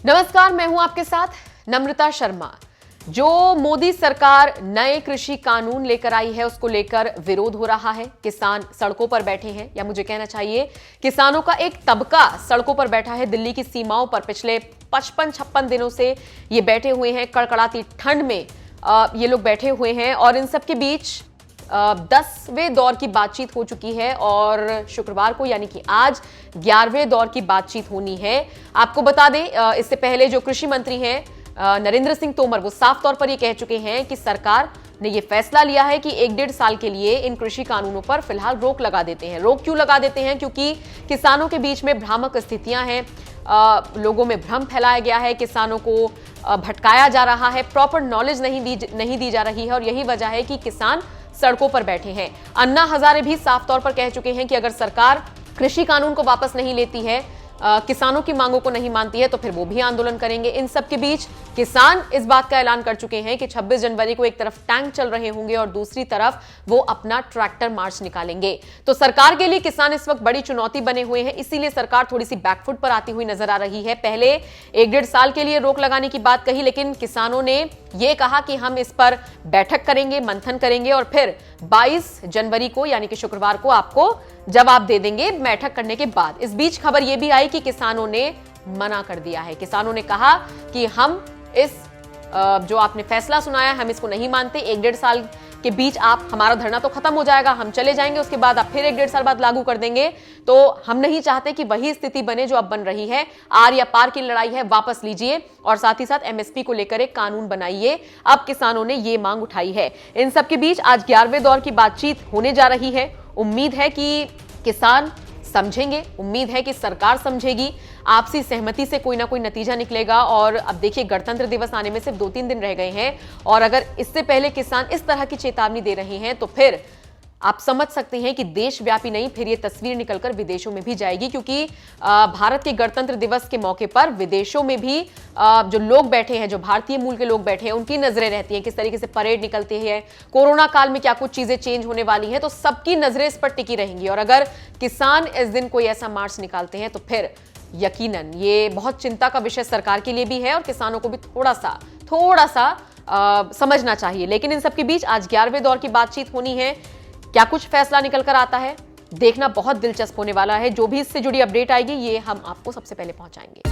नमस्कार, मैं हूं आपके साथ नम्रता शर्मा। जो मोदी सरकार नए कृषि कानून लेकर आई है उसको लेकर विरोध हो रहा है। किसान सड़कों पर बैठे हैं, या मुझे कहना चाहिए किसानों का एक तबका सड़कों पर बैठा है। दिल्ली की सीमाओं पर पिछले 55-56 दिनों से ये बैठे हुए हैं। कड़कड़ाती ठंड में ये लोग बैठे हुए हैं और इन सब के बीच 10वें दौर की बातचीत हो चुकी है और शुक्रवार को यानी कि आज 11वें दौर की बातचीत होनी है। आपको बता दें, इससे पहले जो कृषि मंत्री हैं नरेंद्र सिंह तोमर, वो साफ तौर पर ये कह चुके हैं कि सरकार ने ये फैसला लिया है कि 1-1.5 साल के लिए इन कृषि कानूनों पर फिलहाल रोक लगा देते हैं। रोक क्यों लगा देते हैं? क्योंकि किसानों के बीच में भ्रामक स्थितियां हैं, लोगों में भ्रम फैलाया गया है, किसानों को भटकाया जा रहा है, प्रॉपर नॉलेज नहीं दी जा रही है और यही वजह है कि किसान सड़कों पर बैठे हैं। अन्ना हजारे भी साफ तौर पर कह चुके हैं कि अगर सरकार कृषि कानून को वापस नहीं लेती है, किसानों की मांगों को नहीं मानती है, तो फिर वो भी आंदोलन करेंगे। इन सब के बीच किसान इस बात का ऐलान कर चुके हैं कि 26 जनवरी को एक तरफ टैंक चल रहे होंगे और दूसरी तरफ वो अपना ट्रैक्टर मार्च निकालेंगे। तो सरकार के लिए किसान इस वक्त बड़ी चुनौती बने हुए हैं, इसीलिए सरकार थोड़ी सी बैकफुट पर आती हुई नजर आ रही है। पहले 1-1.5 साल के लिए रोक लगाने की बात कही, लेकिन किसानों ने यह कहा कि हम इस पर बैठक करेंगे, मंथन करेंगे और फिर 22 जनवरी को यानी कि शुक्रवार को आपको जवाब दे देंगे बैठक करने के बाद। इस बीच खबर यह भी आई कि किसानों ने मना कर दिया है। किसानों ने कहा कि हम इस जो आपने फैसला सुनाया हम इसको नहीं मानते। 1-1.5 साल के बीच आप हमारा धरना तो खत्म हो जाएगा, हम चले जाएंगे, उसके बाद आप फिर 1-1.5 साल बाद लागू कर देंगे। तो हम नहीं चाहते कि वही स्थिति बने जो अब बन रही है। आर या पार की लड़ाई है, वापस लीजिए और साथ ही साथ एमएसपी को लेकर एक कानून बनाइए। अब किसानों ने ये मांग उठाई है। इन सब के बीच आज 11वें दौर की बातचीत होने जा रही है। उम्मीद है कि किसान समझेंगे, उम्मीद है कि सरकार समझेगी, आपसी सहमति से कोई ना कोई नतीजा निकलेगा। और अब देखिए, गणतंत्र दिवस आने में सिर्फ 2-3 दिन रह गए हैं और अगर इससे पहले किसान इस तरह की चेतावनी दे रहे हैं तो फिर आप समझ सकते हैं कि देशव्यापी नहीं, फिर ये तस्वीर निकलकर विदेशों में भी जाएगी। क्योंकि भारत के गणतंत्र दिवस के मौके पर विदेशों में भी जो लोग बैठे हैं, जो भारतीय मूल के लोग बैठे हैं, उनकी नजरें रहती हैं, किस तरीके से परेड निकलती है, कोरोना काल में क्या कुछ चीजें चेंज होने वाली हैं, तो सबकी नजरें इस पर टिकी रहेंगी। और अगर किसान इस दिन कोई ऐसा मार्च निकालते हैं तो फिर यकीनन ये बहुत चिंता का विषय सरकार के लिए भी है और किसानों को भी थोड़ा सा समझना चाहिए। लेकिन इन सबके बीच आज 11वें दौर की बातचीत होनी है। क्या कुछ फैसला निकल कर आता है, देखना बहुत दिलचस्प होने वाला है। जो भी इससे जुड़ी अपडेट आएगी ये हम आपको सबसे पहले पहुंचाएंगे।